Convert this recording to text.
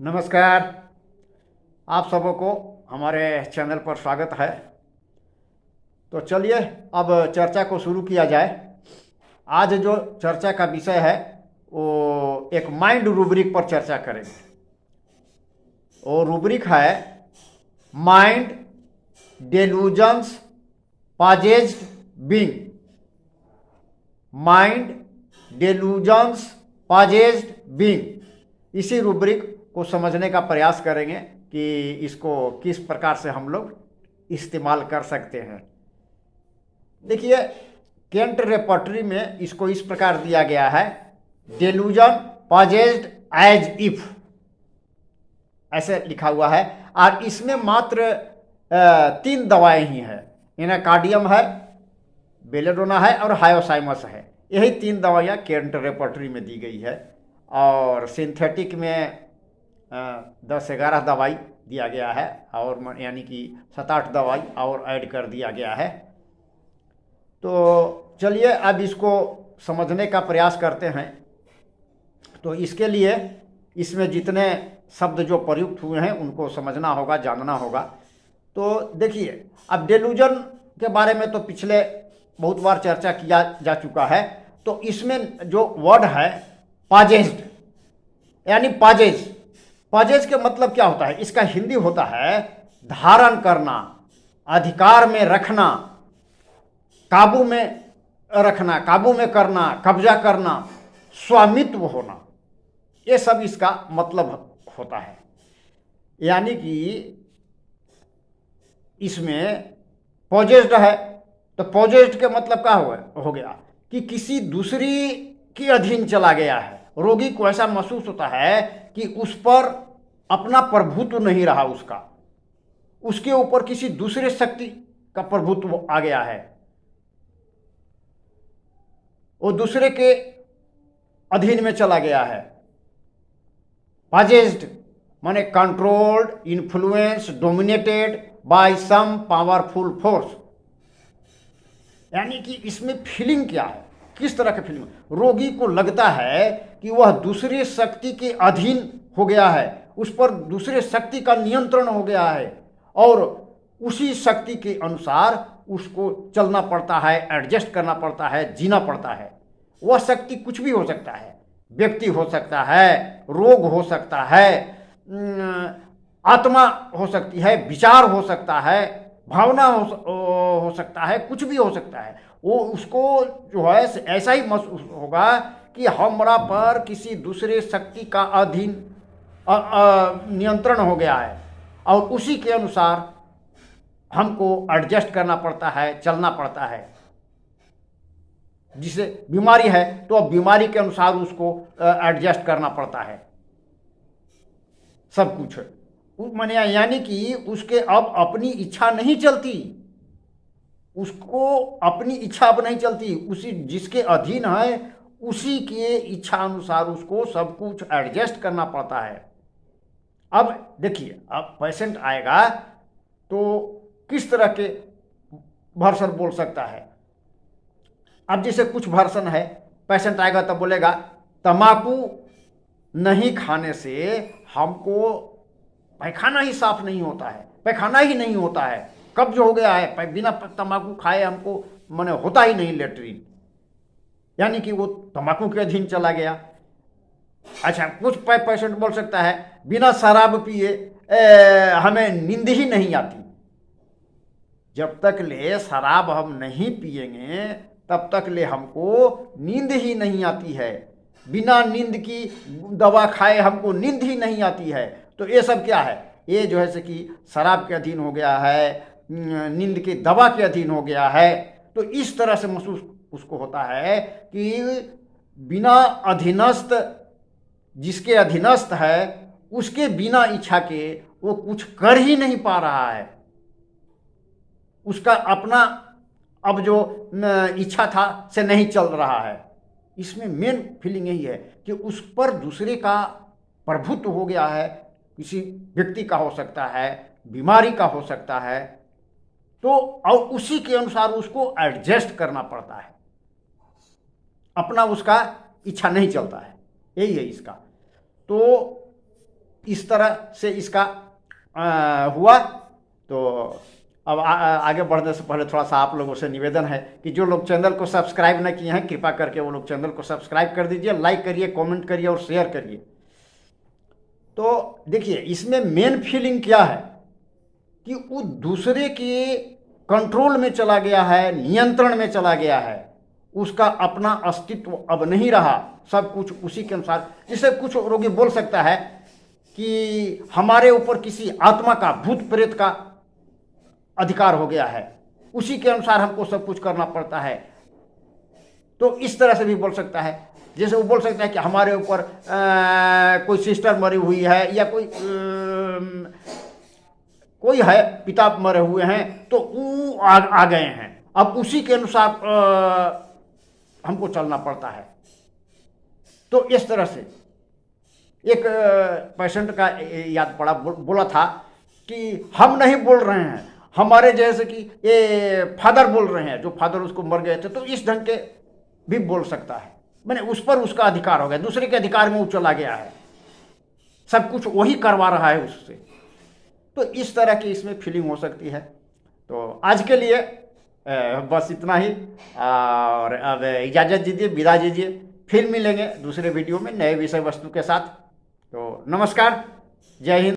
नमस्कार। आप सबों को हमारे चैनल पर स्वागत है। तो चलिए अब चर्चा को शुरू किया जाए। आज जो चर्चा का विषय है वो एक माइंड रूब्रिक पर चर्चा करेंगे। वो रूब्रिक है mind delusions possessed being. Mind delusions possessed being. इसी रूब्रिक को समझने का प्रयास करेंगे कि इसको किस प्रकार से हम लोग इस्तेमाल कर सकते हैं। देखिए, केंट रेपर्टरी में इसको इस प्रकार दिया गया है, डेलूजन पॉजेज्ड एज इफ, ऐसे लिखा हुआ है। और इसमें मात्र 3 दवाएं ही हैं। एनाकार्डियम है, बेलेडोना है और हायोसाइमस है। यही 3 दवाइयाँ केंट रेपर्टरी में दी गई है। और सिंथेटिक में 10-11 दवाई दिया गया है, और यानी कि 7-8 दवाई और ऐड कर दिया गया है। तो चलिए अब इसको समझने का प्रयास करते हैं। तो इसके लिए इसमें जितने शब्द जो प्रयुक्त हुए हैं उनको समझना होगा, जानना होगा। तो देखिए, अब डेलूजन के बारे में तो पिछले बहुत बार चर्चा किया जा चुका है। तो इसमें जो वर्ड है पॉजेज्ड, यानी पॉजेज। पॉजेज के मतलब क्या होता है? इसका हिंदी होता है धारण करना, अधिकार में रखना, काबू में रखना, काबू में करना, कब्जा करना, स्वामित्व होना। ये सब इसका मतलब होता है। यानी कि इसमें पॉजेज्ड है तो पॉजेज्ड के मतलब क्या हो गया कि किसी दूसरी के अधीन चला गया है। रोगी को ऐसा महसूस होता है कि उस पर अपना प्रभुत्व नहीं रहा, उसके ऊपर किसी दूसरे शक्ति का प्रभुत्व आ गया है, वो दूसरे के अधीन में चला गया है। पॉजेज्ड माने controlled, influence, dominated by some powerful force. यानी कि इसमें फीलिंग क्या है, किस तरह की फीलिंग? रोगी को लगता है कि वह दूसरे शक्ति के अधीन हो गया है, उस पर दूसरे शक्ति का नियंत्रण हो गया है, और उसी शक्ति के अनुसार उसको चलना पड़ता है, एडजस्ट करना पड़ता है, जीना पड़ता है। वह शक्ति कुछ भी हो सकता है, व्यक्ति हो सकता है, रोग हो सकता है, आत्मा हो सकती है, विचार हो सकता है, भावना हो सकता है, कुछ भी हो सकता है। वो उसको जो है ऐसा ही महसूस होगा कि हमरा पर किसी दूसरे शक्ति का अधीन नियंत्रण हो गया है, और उसी के अनुसार हमको एडजस्ट करना पड़ता है, चलना पड़ता है। जिसे बीमारी है तो अब बीमारी के अनुसार उसको एडजस्ट करना पड़ता है सब कुछ। माने यानी कि उसके अब अपनी इच्छा नहीं चलती, उसको अपनी इच्छा अब नहीं चलती, उसी जिसके अधीन है उसी के इच्छा अनुसार उसको सब कुछ एडजस्ट करना पड़ता है। अब देखिए, अब पेशेंट आएगा तो किस तरह के वर्सन बोल सकता है। अब जैसे कुछ वर्सन है, पेशेंट आएगा तो बोलेगा तम्बाकू नहीं खाने से हमको पैखाना ही साफ नहीं होता है, पैखाना ही नहीं होता है, कब्ज हो गया है, बिना तम्बाकू खाए हमको माने होता ही नहीं लेटरिन। यानी कि वो तम्बाकू के अधीन चला गया। अच्छा, कुछ पेशेंट बोल सकता है बिना शराब पिए हमें नींद ही नहीं आती। जब तक ले शराब हम नहीं पिएंगे तब तक ले हमको नींद ही नहीं आती है। बिना नींद की दवा खाए हमको नींद ही नहीं आती है। तो ये सब क्या है? ये जो है से कि शराब के अधीन हो गया है, नींद की दवा के अधीन हो गया है। तो इस तरह से महसूस उसको होता है कि बिना अधीनस्थ, जिसके अधीनस्थ है उसके बिना इच्छा के वो कुछ कर ही नहीं पा रहा है। उसका अपना अब जो इच्छा था से नहीं चल रहा है। इसमें मेन फीलिंग यही है कि उस पर दूसरे का प्रभुत्व हो गया है। किसी व्यक्ति का हो सकता है, बीमारी का हो सकता है, तो और उसी के अनुसार उसको एडजस्ट करना पड़ता है, अपना उसका इच्छा नहीं चलता है। यही है इसका। तो इस तरह से इसका हुआ। तो अब आगे बढ़ने से पहले थोड़ा सा आप लोगों से निवेदन है कि जो लोग चैनल को सब्सक्राइब न किए हैं, कृपा करके वो लोग चैनल को सब्सक्राइब कर दीजिए, लाइक करिए, कमेंट करिए और शेयर करिए। तो देखिए, इसमें मेन फीलिंग क्या है कि वो दूसरे के कंट्रोल में चला गया है, नियंत्रण में चला गया है, उसका अपना अस्तित्व अब नहीं रहा, सब कुछ उसी के अनुसार। जिससे कुछ रोगी बोल सकता है कि हमारे ऊपर किसी आत्मा का, भूत प्रेत का अधिकार हो गया है, उसी के अनुसार हमको सब कुछ करना पड़ता है। तो इस तरह से भी बोल सकता है। जैसे वो बोल सकता है कि हमारे ऊपर कोई सिस्टर मरी हुई है, या कोई है पिता मरे हुए हैं, तो वो आ गए हैं, अब उसी के अनुसार हमको चलना पड़ता है। तो इस तरह से एक पेशेंट का याद पड़ा, बोला था कि हम नहीं बोल रहे हैं, हमारे जैसे कि ये फादर बोल रहे हैं, जो फादर उसको मर गए थे। तो इस ढंग के भी बोल सकता है, मैंने उस पर उसका अधिकार हो गया, दूसरे के अधिकार में वो चला गया है, सब कुछ वही करवा रहा है उससे। तो इस तरह की इसमें फीलिंग हो सकती है। तो आज के लिए बस इतना ही, और अब इजाज़त दीजिए, विदा दीजिए, फिर मिलेंगे दूसरे वीडियो में नए विषय वस्तु के साथ। तो नमस्कार, जय हिंद।